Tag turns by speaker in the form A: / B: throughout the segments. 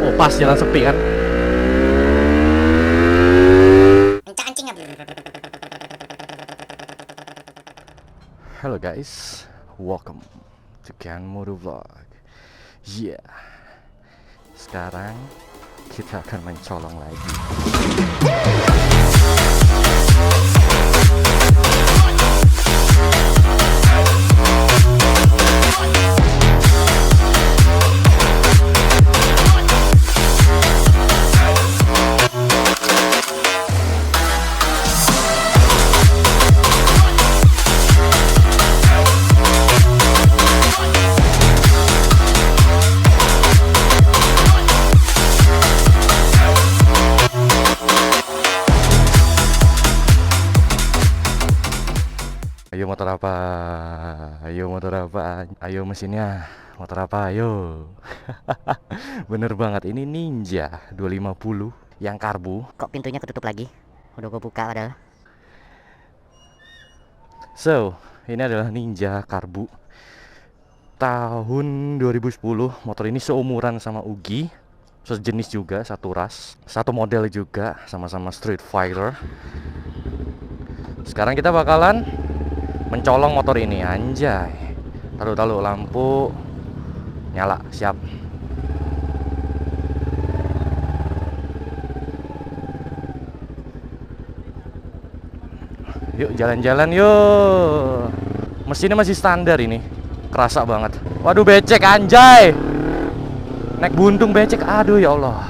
A: Oh pas jalan sepi kan. Hello guys, welcome to Ken Moto Vlog. Yeah, sekarang kita akan mencolong lagi. Ayo motor apa? Ayo motor apa? Ayo mesinnya. Motor apa? Ayo. Bener banget, ini Ninja 250 yang karbu.
B: Kok pintunya ketutup lagi? Udah gue buka padahal.
A: So, ini adalah Ninja karbu tahun 2010. Motor ini seumuran sama Ugi, sejenis juga, satu ras, satu model juga, sama-sama Street Fighter. Sekarang kita bakalan mencolong motor ini, anjay. Taruh lampu nyala, siap. Yuk jalan-jalan yuk. Mesinnya masih standar ini, kerasa banget. Waduh becek anjay. Naik buntung becek, aduh ya Allah.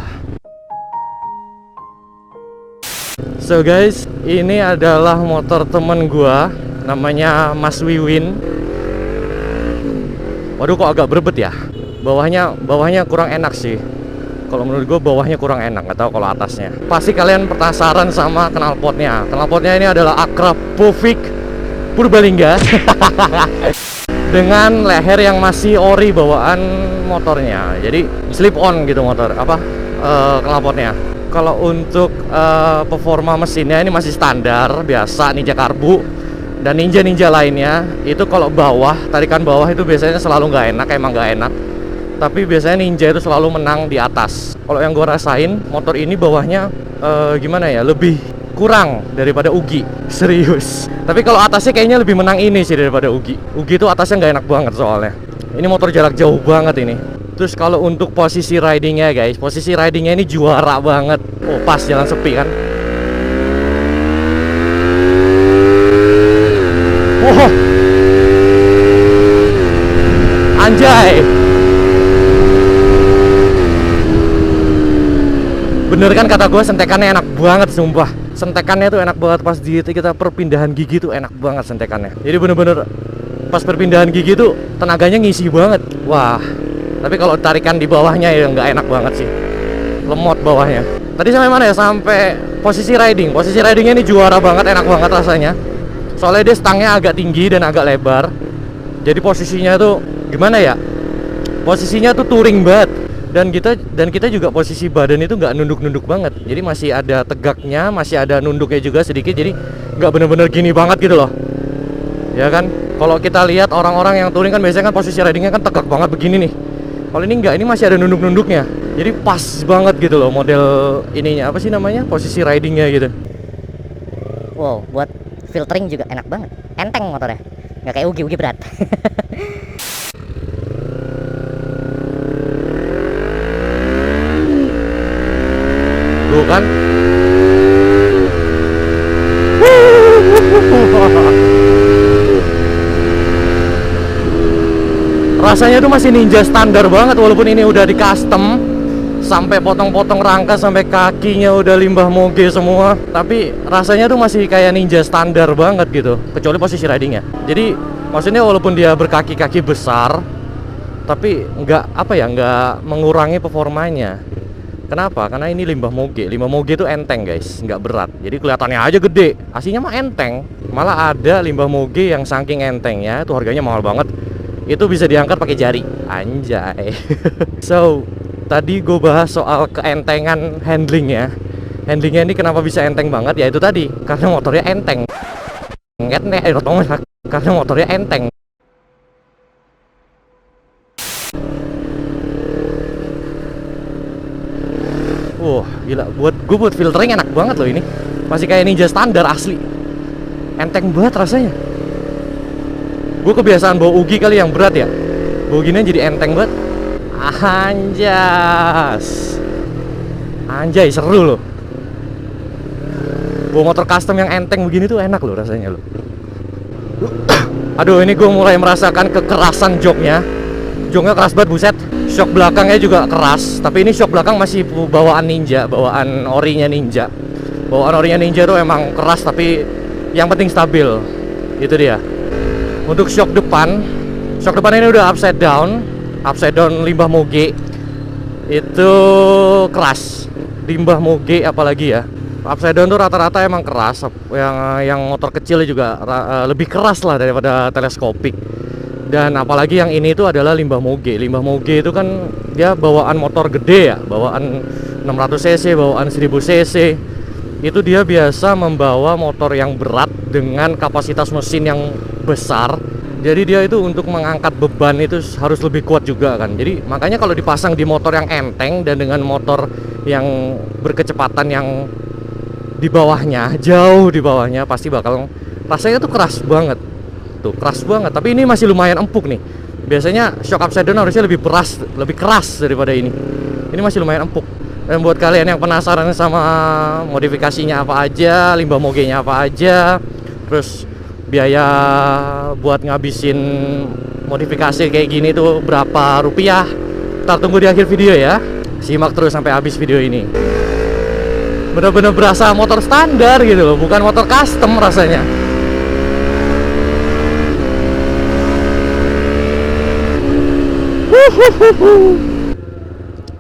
A: So guys, ini adalah motor temen gua, namanya Mas Wiwin. Waduh kok agak berebet ya. Bawahnya kurang enak sih. Kalau menurut gue bawahnya kurang enak, nggak tahu kalau atasnya. Pasti kalian penasaran sama knalpotnya. Knalpotnya ini adalah Akrapovic Purbalingga dengan leher yang masih ori bawaan motornya. Jadi slip on gitu motor knalpotnya. Kalau untuk performa mesinnya ini masih standar biasa Ninja karbu. Dan ninja lainnya itu kalau bawah, tarikan bawah itu biasanya selalu nggak enak, emang nggak enak. Tapi biasanya Ninja itu selalu menang di atas. Kalau yang gue rasain, motor ini bawahnya gimana ya, lebih kurang daripada Ugi, serius. Tapi kalau atasnya kayaknya lebih menang ini sih daripada Ugi. Ugi itu atasnya nggak enak banget soalnya. Ini motor jarak jauh banget ini. Terus kalau untuk posisi ridingnya guys, posisi ridingnya ini juara banget. Oh pas jalan sepi kan. Wow, anjay. Bener kan kata gue, sentekannya enak banget sumpah. Sentekannya tuh enak banget pas di kita perpindahan gigi tuh enak banget sentekannya. Jadi bener-bener pas perpindahan gigi tuh tenaganya ngisi banget. Wah, tapi kalau tarikan di bawahnya ya nggak enak banget sih. Lemot bawahnya. Tadi sampai mana ya? Sampai posisi riding. Posisi ridingnya ini juara banget, enak banget rasanya. Soalnya dia stangnya agak tinggi dan agak lebar. Jadi posisinya tuh gimana ya? Posisinya tuh touring banget. Dan kita juga posisi badan itu nggak nunduk-nunduk banget. Jadi masih ada tegaknya, masih ada nunduknya juga sedikit. Jadi nggak bener-bener gini banget gitu loh. Ya kan? Kalau kita lihat orang-orang yang touring kan biasanya kan posisi ridingnya kan tegak banget begini nih. Kalau ini nggak, ini masih ada nunduk-nunduknya. Jadi pas banget gitu loh model ininya, apa sih namanya? Posisi ridingnya gitu.
B: Wow, buat filtering juga enak banget. Enteng motornya. Nggak kayak Ugi berat.
A: Tuh kan. Rasanya tuh masih Ninja standar banget, walaupun ini udah di custom sampai potong-potong rangka, sampai kakinya udah limbah moge semua. Tapi rasanya tuh masih kayak Ninja standar banget gitu, kecuali posisi ridingnya. Jadi maksudnya walaupun dia berkaki-kaki besar, tapi nggak mengurangi performanya. Kenapa? Karena ini limbah moge. Limbah moge itu enteng guys, nggak berat. Jadi kelihatannya aja gede, aslinya mah enteng. Malah ada limbah moge yang saking entengnya itu harganya mahal banget. Itu bisa diangkat pakai jari, anjay. So, tadi gue bahas soal keentengan handlingnya. Handlingnya ini kenapa bisa enteng banget? Ya itu tadi, karena motornya enteng. Karena motornya enteng. Wah, gila. Buat filtering enak banget loh ini. Masih kayak Ninja standar asli. Enteng banget rasanya. Gue kebiasaan bawa Ugi kali yang berat ya. Bawa gini jadi enteng banget. Anjas. Anjay, seru loh. Bawa motor custom yang enteng begini tuh enak loh rasanya loh. Aduh, ini gue mulai merasakan kekerasan joknya. Joknya keras banget, buset. Shock belakangnya juga keras. Tapi ini shock belakang masih bawaan Ninja, bawaan orinya Ninja. Bawaan orinya Ninja tuh emang keras, tapi yang penting stabil. Itu dia. Untuk shock depan ini udah upside down limbah moge. Itu keras. Limbah moge apalagi ya. Upside down tuh rata-rata emang keras. Yang motor kecil juga lebih keras lah daripada teleskopik. Dan apalagi yang ini tuh adalah limbah moge. Limbah moge itu kan dia bawaan motor gede ya, bawaan 600 cc, bawaan 1000 cc. Itu dia biasa membawa motor yang berat dengan kapasitas mesin yang besar. Jadi dia itu untuk mengangkat beban itu harus lebih kuat juga kan. Jadi makanya kalau dipasang di motor yang enteng dan dengan motor yang berkecepatan yang di bawahnya, jauh di bawahnya, pasti bakal rasanya tuh keras banget. Tuh, keras banget. Tapi ini masih lumayan empuk nih. Biasanya shock upside down harusnya lebih keras daripada ini. Ini masih lumayan empuk. Dan buat kalian yang penasaran sama modifikasinya apa aja, limbah mogenya apa aja, terus biaya buat ngabisin modifikasi kayak gini tuh berapa rupiah, ntar tunggu di akhir video ya. Simak terus sampai habis video ini. Bener-bener berasa motor standar gitu loh, bukan motor custom rasanya.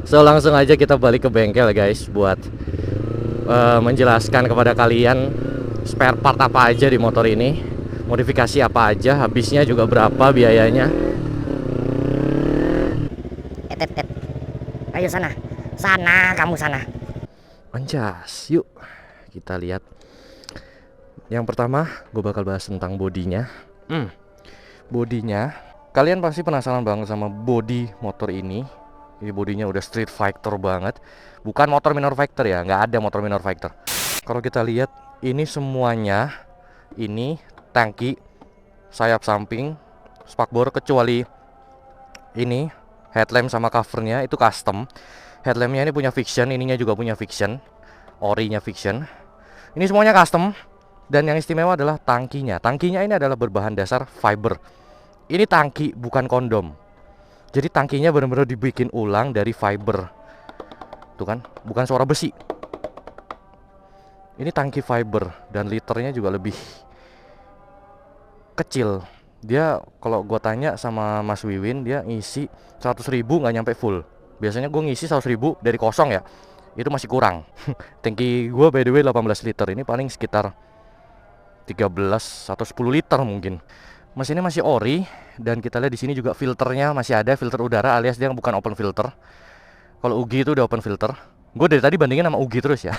A: So langsung aja kita balik ke bengkel guys, buat menjelaskan kepada kalian spare part apa aja di motor ini, modifikasi apa aja, habisnya juga berapa biayanya.
B: Ayo sana kamu sana.
A: Anjas, yuk kita lihat. Yang pertama gue bakal bahas tentang bodinya. Bodinya, kalian pasti penasaran banget sama body motor ini. Ini bodinya udah street fighter banget. Bukan motor minor fighter ya, nggak ada motor minor fighter. Kalau kita lihat ini semuanya, ini tangki, sayap samping, spakbor, kecuali ini headlamp sama covernya itu custom. Headlampnya ini punya Fiction, ininya juga punya Fiction, orinya Fiction. Ini semuanya custom. Dan yang istimewa adalah tangkinya. Tangkinya ini adalah berbahan dasar fiber. Ini tangki bukan kondom. Jadi tangkinya benar-benar dibikin ulang dari fiber. Tuh kan, bukan suara besi. Ini tangki fiber dan liternya juga lebih kecil. Dia kalau gua tanya sama Mas Wiwin, dia ngisi 100.000 nggak nyampe full. Biasanya gue ngisi 100.000 dari kosong ya, itu masih kurang. Tangki gue by the way 18 liter, ini paling sekitar 13 atau 10 liter mungkin. Mesinnya masih ori, dan kita lihat di sini juga filternya masih ada, filter udara alias dia bukan open filter. Kalau Ugi itu udah open filter. Gue dari tadi bandingin sama Ugi terus ya.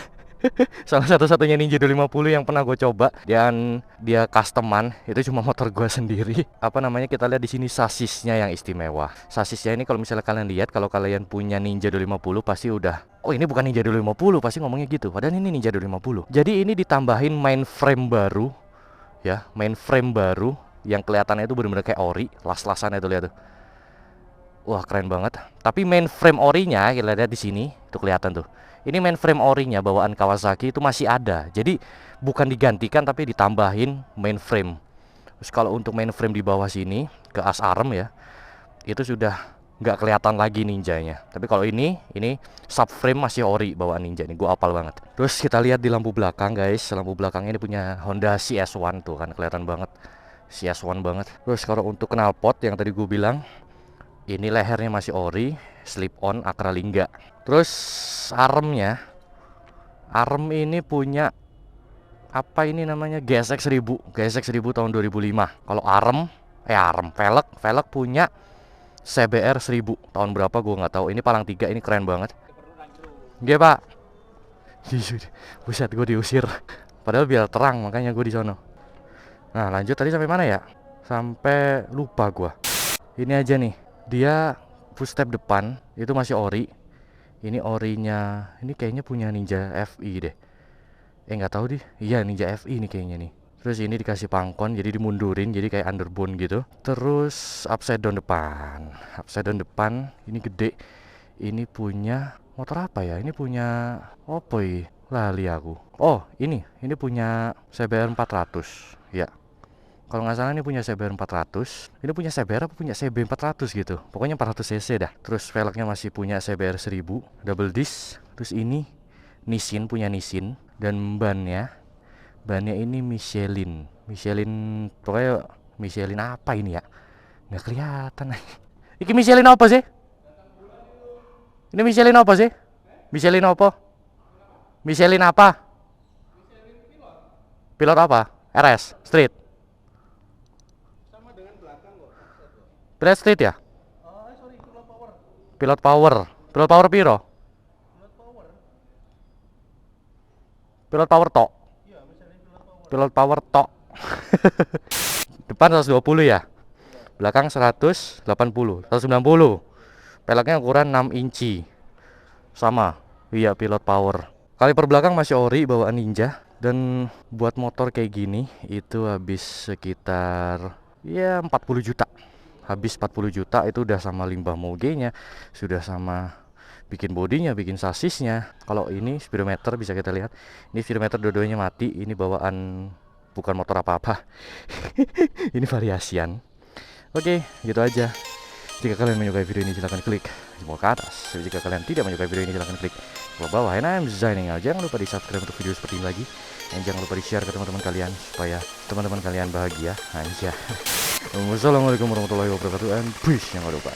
A: Salah satu-satunya Ninja 250 yang pernah gue coba, dan dia customan, itu cuma motor gue sendiri. Apa namanya, kita lihat di sini sasisnya yang istimewa. Sasisnya ini kalau misalnya kalian lihat, kalau kalian punya Ninja 250 pasti udah, oh ini bukan Ninja 250, pasti ngomongnya gitu. Padahal ini Ninja 250. Jadi ini ditambahin mainframe baru, ya, mainframe baru yang kelihatannya itu benar-benar kayak ori, las-lasannya itu lihat tuh. Wah keren banget. Tapi mainframe orinya kita lihat di sini, itu kelihatan tuh. Ini mainframe orinya bawaan Kawasaki itu masih ada. Jadi bukan digantikan tapi ditambahin mainframe. Terus kalau untuk mainframe di bawah sini ke as arm ya, itu sudah nggak kelihatan lagi Ninjanya. Tapi kalau ini subframe masih ori bawaan Ninja ini. Gue apal banget. Terus kita lihat di lampu belakang guys. Lampu belakangnya ini punya Honda CS1 tuh kan, kelihatan banget CS1 banget. Terus kalau untuk knalpot yang tadi gue bilang, ini lehernya masih ori, slip on Akralingga. Terus armnya, arm ini punya apa ini namanya, GSX 1000 tahun 2005. Kalau velg punya CBR 1000 tahun berapa gue nggak tahu. Ini palang 3, ini keren banget. Iya pak. Buset, gue diusir. Padahal biar terang, makanya gue di sono. Nah lanjut, tadi sampai mana ya? Sampai lupa gue. Ini aja nih, dia footstep depan itu masih ori. Ini orinya, ini kayaknya punya Ninja FI deh. Nggak tahu deh. Iya, Ninja FI ini kayaknya nih. Terus ini dikasih pangkon, jadi dimundurin, jadi kayak underbone gitu. Terus upside down depan. Upside down depan, ini gede. Ini punya motor apa ya? Ini punya apa ya? Lali aku. Oh, ini punya CBR 400. Ya. Kalau nggak salah ini punya CBR 400. Ini punya CBR apa punya CB 400 gitu. Pokoknya 400 cc dah. Terus velgnya masih punya CBR 1000 double disc. Terus ini Nissin, punya Nissin. Dan bannya ini Michelin. Pokoknya Michelin apa ini ya? Nggak kelihatan. Ini Michelin apa sih? Ini Michelin apa sih? Michelin apa? Michelin apa? Pilot apa? RS Street. Pilot Street ya? Pilot Power. Pilot Power piro? Pilot Power tok. Pilot Power tok. Depan 120 ya? Belakang 180, 190. Peleknya ukuran 6 inci. Sama. Iya, Pilot Power. Kaliper belakang masih ori bawaan Ninja. Dan buat motor kayak gini itu habis sekitar ya 40 juta. Habis 40 juta itu udah sama limbah mogenya, sudah sama bikin bodinya, bikin sasisnya. Kalau ini speedometer bisa kita lihat. Ini speedometer dua-duanya mati. Ini bawaan bukan motor apa-apa. Ini variasian. Oke, gitu aja. Jika kalian menyukai video ini silahkan klik jempol ke atas. Jika kalian tidak menyukai video ini silahkan klik ke bawah. And I'm signing out. Jangan lupa di subscribe untuk video seperti ini lagi. Dan jangan lupa di share ke teman-teman kalian supaya teman-teman kalian bahagia. Anjay. Wassalamualaikum warahmatullahi wabarakatuh. And peace. Yang lupa.